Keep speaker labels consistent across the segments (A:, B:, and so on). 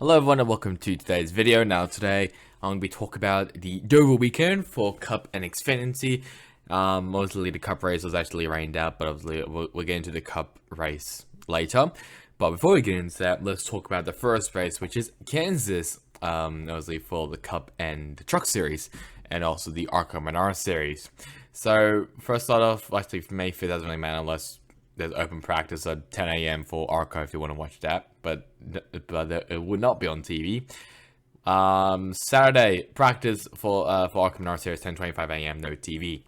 A: Hello everyone and welcome to today's video. Now today I'm going to be talking about the Dover weekend for Cup and Xfinity. Mostly the Cup race was actually rained out, but obviously we'll get into the Cup race later. But before we get into that, let's talk about the first race, which is Kansas, obviously for the Cup and the Truck Series, and also the ARCA Menard Series. So first start off, actually for May 5th, doesn't really matter unless there's open practice at 10 a.m. for ARCA if you want to watch that, but it would not be on TV. Saturday practice for ARCA Menard Series 10:25 a.m. no TV.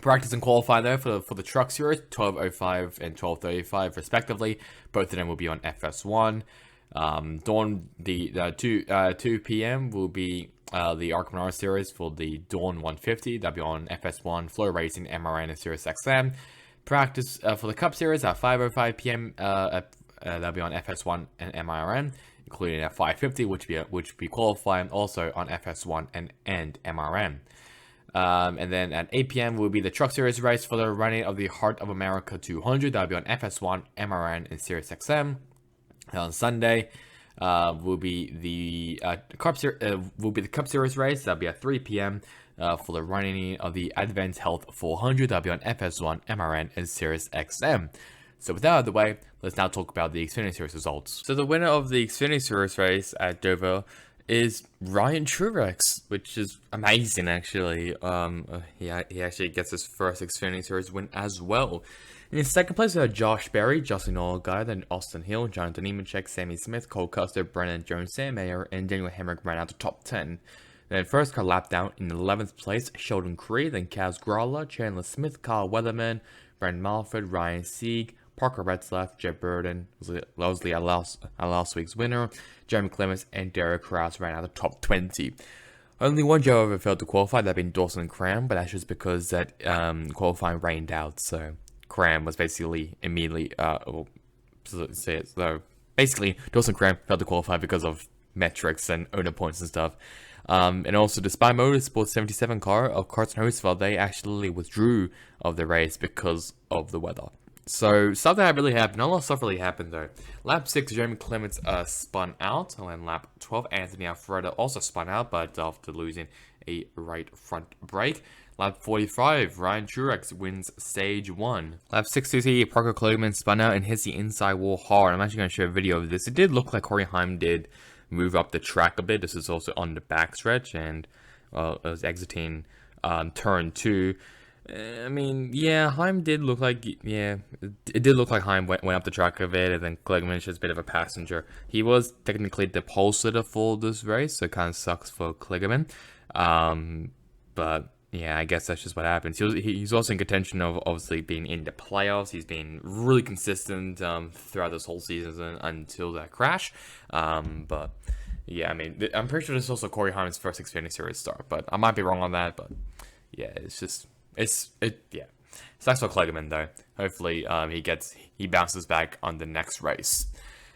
A: Practice and qualify though for the Truck Series 12:05 and 12:35 respectively. Both of them will be on FS1. Dawn the 2 p.m. will be the ARCA Menard Series for the Dawn 150. That'll be on FS1. Flow Racing, MRN, and Sirius XM. Practice for the Cup Series at 5:05 p.m. That'll be on FS1 and MRN, including at 5:50, which will be qualifying also on FS1 and MRN. And then at 8 p.m. will be the Truck Series race for the running of the Heart of America 200. That'll be on FS1, MRN, and Sirius XM. On Sunday, will be the Cup Series race. That'll be at 3 p.m. For the running of the Advanced Health 400. That'll be on FS1, MRN, and Sirius XM. So with that out of the way, let's now talk about the Xfinity Series results. So the winner of the Xfinity Series race at Dover is Ryan Truex, which is amazing actually. He actually gets his first Xfinity Series win as well. In second place, we had Josh Berry, Justin Allgaier, then Austin Hill, Jonathan Nemechek, Sammy Smith, Cole Custer, Brennan Jones, Sam Mayer, and Daniel Hemrick ran out the top 10. Then first car lap down in 11th place, Sheldon Creed, then Kaz Gralla, Chandler Smith, Kyle Weatherman, Brandon Malford, Ryan Sieg, Parker Retzlaff, Jeb Burden, Leslie at last week's winner, Jeremy Clements, and Derek Krause ran out the top 20. Only one driver failed to qualify, that being Dawson Cram, but that's just because that qualifying rained out, so Cram was basically immediately, so basically Dawson Cram failed to qualify because of metrics and owner points and stuff. And also the Spy Motorsports 77 car of Carson Hocevar, they actually withdrew of the race because of the weather. So stuff that really happened. A lot of stuff really happened though. Lap 6, Jeremy Clements spun out, and then lap 12, Anthony Alfredo also spun out, but after losing a right front brake. Lap 45, Ryan Truex wins stage 1. Lap 62, Parker Klugman spun out and hits the inside wall hard. I'm actually going to show a video of this. It did look like Corey Heim did move up the track a bit. This is also on the backstretch, and it was exiting turn 2. I mean, yeah, Heim did look like, it did look like Heim went up the track a bit, and then Klugman is just a bit of a passenger. He was technically the pole sitter for this race, so it kind of sucks for Klugman. But yeah, I guess that's just what happens. He's also in contention of obviously being in the playoffs. He's been really consistent throughout this whole season until that crash. But yeah, I mean, I'm pretty sure this is also Corey Heim's first Xfinity Series start, but I might be wrong on that. But yeah, sucks for Klugman though. Hopefully, he bounces back on the next race.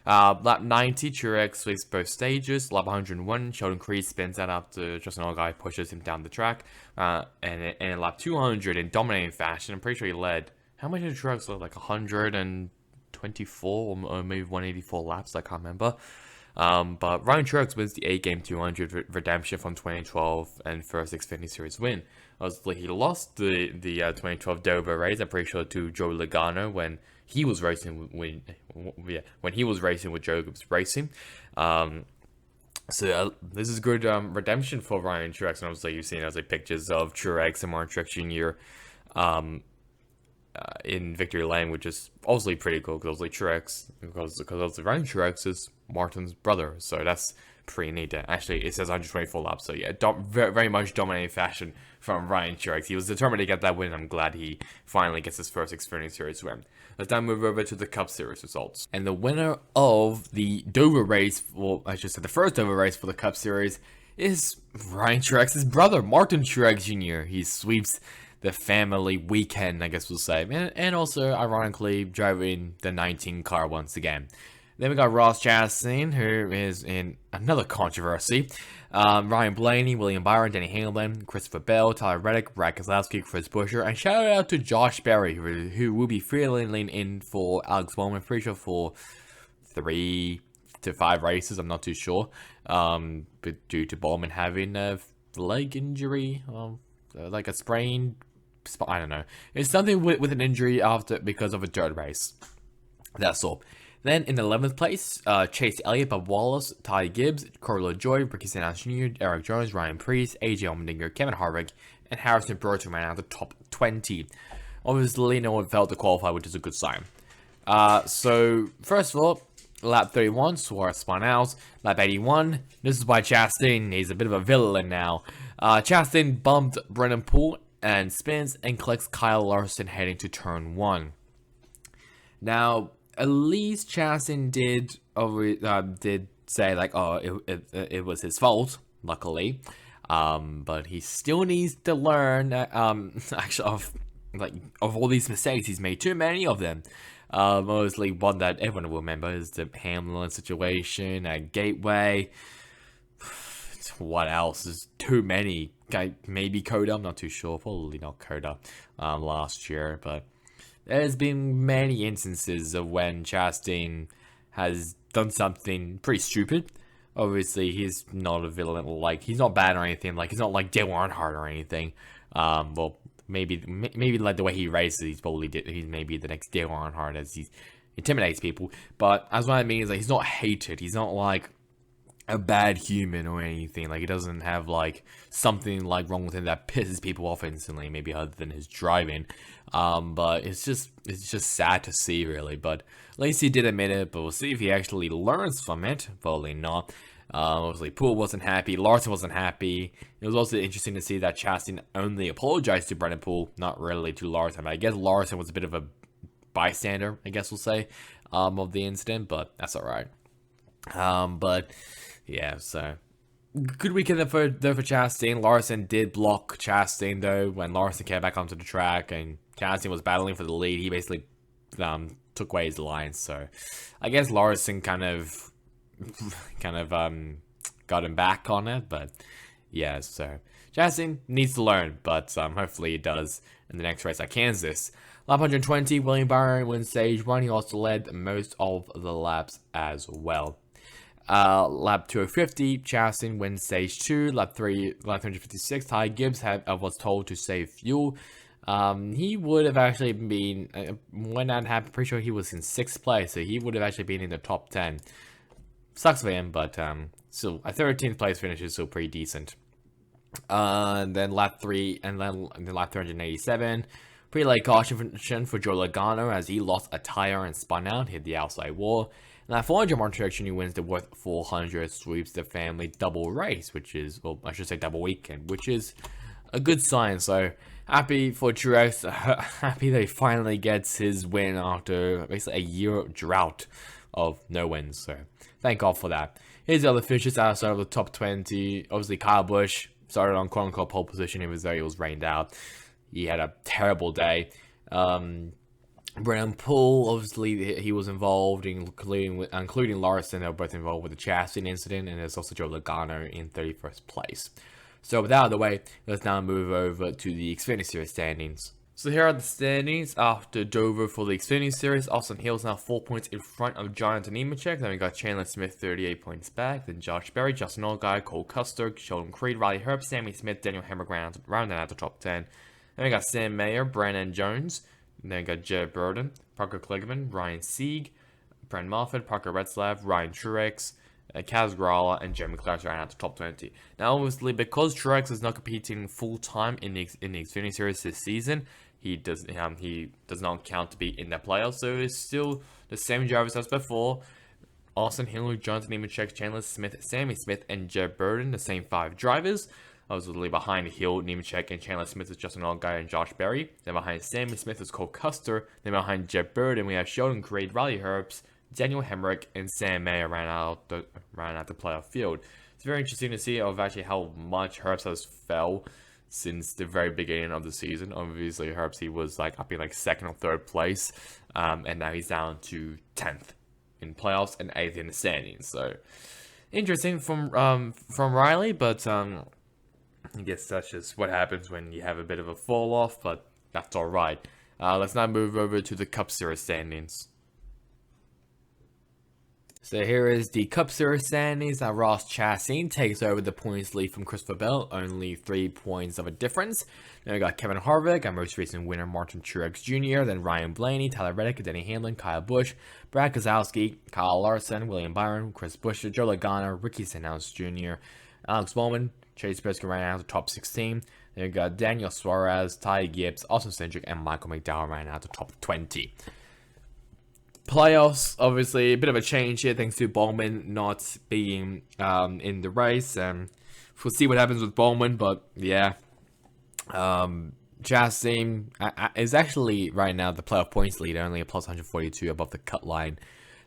A: Lap 90, Truex sweeps both stages. Lap 101, Sheldon Creed spins out after Justin Allgaier pushes him down the track. And in lap 200, in dominating fashion, I'm pretty sure he led. How many did Truex lead? Like 124 or maybe 184 laps? I can't remember. But Ryan Truex wins the 8-game 200 redemption from 2012 and first Xfinity Series win. Obviously, he lost the 2012 Dover race, I'm pretty sure, to Joe Logano when he was racing when he was racing with Jacobs Racing. So this is good redemption for Ryan Truex, and obviously you've seen pictures of Truex and Martin Truex Jr. In victory lane, which is obviously pretty cool because Ryan Truex is Martin's brother, so that's pretty neat. Actually, it says 124 laps, so yeah, very much dominating fashion from Ryan Truex. He was determined to get that win. I'm glad he finally gets his first Xfinity Series win. Let's now move over to the Cup Series results. And the winner of the Dover race, well, I should say the first Dover race for the Cup Series, is Ryan Truex's brother, Martin Truex Jr. He sweeps the family weekend, I guess we'll say, and also, ironically, driving the 19 car once again. Then we got Ross Chastain, who is in another controversy. Ryan Blaney, William Byron, Denny Hamlin, Christopher Bell, Tyler Reddick, Brad Keselowski, Chris Buescher, and shout out to Josh Berry, who will be filling in for Alex Bowman, pretty sure for 3 to 5 races. I'm not too sure. But due to Bowman having a leg injury, like a sprain, I don't know. It's something with an injury because of a dirt race. That's all. Then in 11th place, Chase Elliott, Bob Wallace, Ty Gibbs, Corey LaJoie, Ricky Stenhouse Jr., Eric Jones, Ryan Preece, AJ Allmendinger, Kevin Harvick, and Harrison Burton ran out the top 20. Obviously, no one failed to qualify, which is a good sign. So, first of all, lap 31, Suarez spun out. Lap 81, this is by Chastain. He's a bit of a villain now. Chastain bumped Brennan Poole and spins and clicks Kyle Larson heading to turn 1. Now, at least Chastain did say, like, oh, it was his fault, luckily. But he still needs to learn, actually, of all these mistakes. He's made too many of them. Mostly one that everyone will remember is the Hamlin situation at Gateway. What else? There's too many. Maybe Coda, I'm not too sure. Probably not Coda last year, but there's been many instances of when Chastain has done something pretty stupid. Obviously, he's not a villain. Like, he's not bad or anything. Like, he's not like Dale Earnhardt or anything. Well, maybe like the way he races, he's maybe the next Dale Earnhardt as he intimidates people. But as what I mean is, like, he's not hated. He's not like a bad human or anything. Like, he doesn't have like something like wrong with him that pisses people off instantly, maybe other than his driving. But it's just sad to see, really. But at least he did admit it, but we'll see if he actually learns from it. Probably not. Obviously, Poole wasn't happy. Larson wasn't happy. It was also interesting to see that Chastain only apologized to Brennan Poole, not really to Larson. I guess Larson was a bit of a bystander, I guess we'll say, of the incident, but that's alright. But yeah, so good weekend for Chastain. Larson did block Chastain though when Larson came back onto the track and Chastain was battling for the lead. He basically took away his lines. So I guess Larson kind of got him back on it. But yeah, so Chastain needs to learn, but hopefully he does in the next race at Kansas. Lap 120, William Byron wins stage 1. He also led most of the laps as well. Lap 250, Chastain wins stage 2. Lap 356, Ty Gibbs was told to save fuel. He would have actually been, when that happened, pretty sure he was in 6th place, so he would have actually been in the top 10. Sucks for him, but still, a 13th place finish is still pretty decent. And then lap 387, pretty late caution for Joe Logano as he lost a tire and spun out, hit the outside wall. And at 400, Martin Truex Jr. wins the Worth 400, sweeps the family double race, which is, well, I should say double weekend, which is a good sign. So happy for Truex, happy that he finally gets his win after basically a year drought of no wins. So thank God for that. Here's the other finishes outside of the top 20. Obviously, Kyle Busch started on quote-unquote pole position, even though he was rained out. He had a terrible day. Brennan Poole, obviously, he was involved, including Larson. They were both involved with the Chastain incident, and there's also Joe Logano in 31st place. So with that out of the way, let's now move over to the Xfinity Series standings. So here are the standings after Dover for the Xfinity Series. Austin Hill's now 4 points in front of Jonathan Nemechek. Then we got Chandler Smith 38 points back. Then Josh Berry, Justin Allgaier, Cole Custer, Sheldon Creed, Riley Herbst, Sammy Smith, Daniel Hemrick rounding out the top 10. Then we got Sam Mayer, Brandon Jones. And then we got Jeb Burden, Parker Kligerman, Ryan Sieg, Brent Moffitt, Parker Retzlaff, Ryan Truex, Kaz Grala, and Jeremy Clarkson ran out the top 20. Now, obviously, because Truex is not competing full-time in the Xfinity Series this season, he does not count to be in the playoffs, so it's still the same drivers as before. Austin Hill, Jonathan Nemechek, Chandler Smith, Sammy Smith, and Jeb Burden, the same 5 drivers. Obviously, behind Hill, Nemechek, and Chandler Smith is Justin Allgaier and Josh Berry. Then behind Sammy Smith is Cole Custer. Then behind Jeb Burden, we have Sheldon Creed, Riley Herbst, Daniel Hemrick, and Sam Mayer ran out the playoff field. It's very interesting to see of actually how much Herbst has fell since the very beginning of the season. Obviously, Herbst, he was like up in like 2nd or 3rd place, and now he's down to 10th in playoffs and 8th in the standings. So interesting from Riley, but I guess that's just what happens when you have a bit of a fall off, but that's alright. Let's now move over to the Cup Series standings. So here is the Cup Series standings. Ross Chastain takes over the points lead from Christopher Bell, only 3 points of a difference. Then we got Kevin Harvick, our most recent winner, Martin Truex Jr., then Ryan Blaney, Tyler Reddick, Denny Hamlin, Kyle Busch, Brad Keselowski, Kyle Larson, William Byron, Chris Buescher, Joe Logano, Ricky Stenhouse Jr., Alex Bowman, Chase Briscoe right now at the top 16. Then we got Daniel Suarez, Ty Gibbs, Austin Cindric, and Michael McDowell right now at the top 20. Playoffs, obviously, a bit of a change here thanks to Bowman not being in the race. And we'll see what happens with Bowman, but yeah. Chastain is actually right now the playoff points leader, only a plus 142 above the cut line.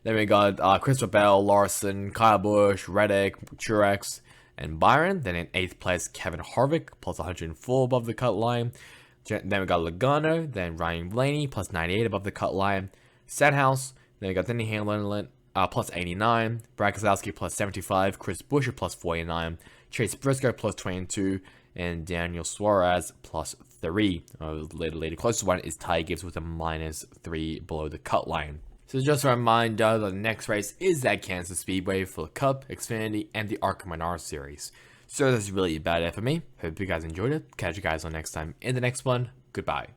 A: Then we got Christopher Bell, Larson, Kyle Busch, Reddick, Truex, and Byron. Then in 8th place, Kevin Harvick, plus 104 above the cut line. Then we got Logano, then Ryan Blaney, plus 98 above the cut line. Stenhouse, then we got Denny Hamlin, plus 89, Brad Keselowski, plus 75, Chris Buescher, plus 49, Chase Briscoe, plus 22, and Daniel Suarez, plus 3. The closest one is Ty Gibbs with a minus 3 below the cut line. So just a reminder, the next race is at Kansas Speedway for the Cup, Xfinity, and the ARCA Menard Series. So that's really about it for me. Hope you guys enjoyed it. Catch you guys on next time in the next one. Goodbye.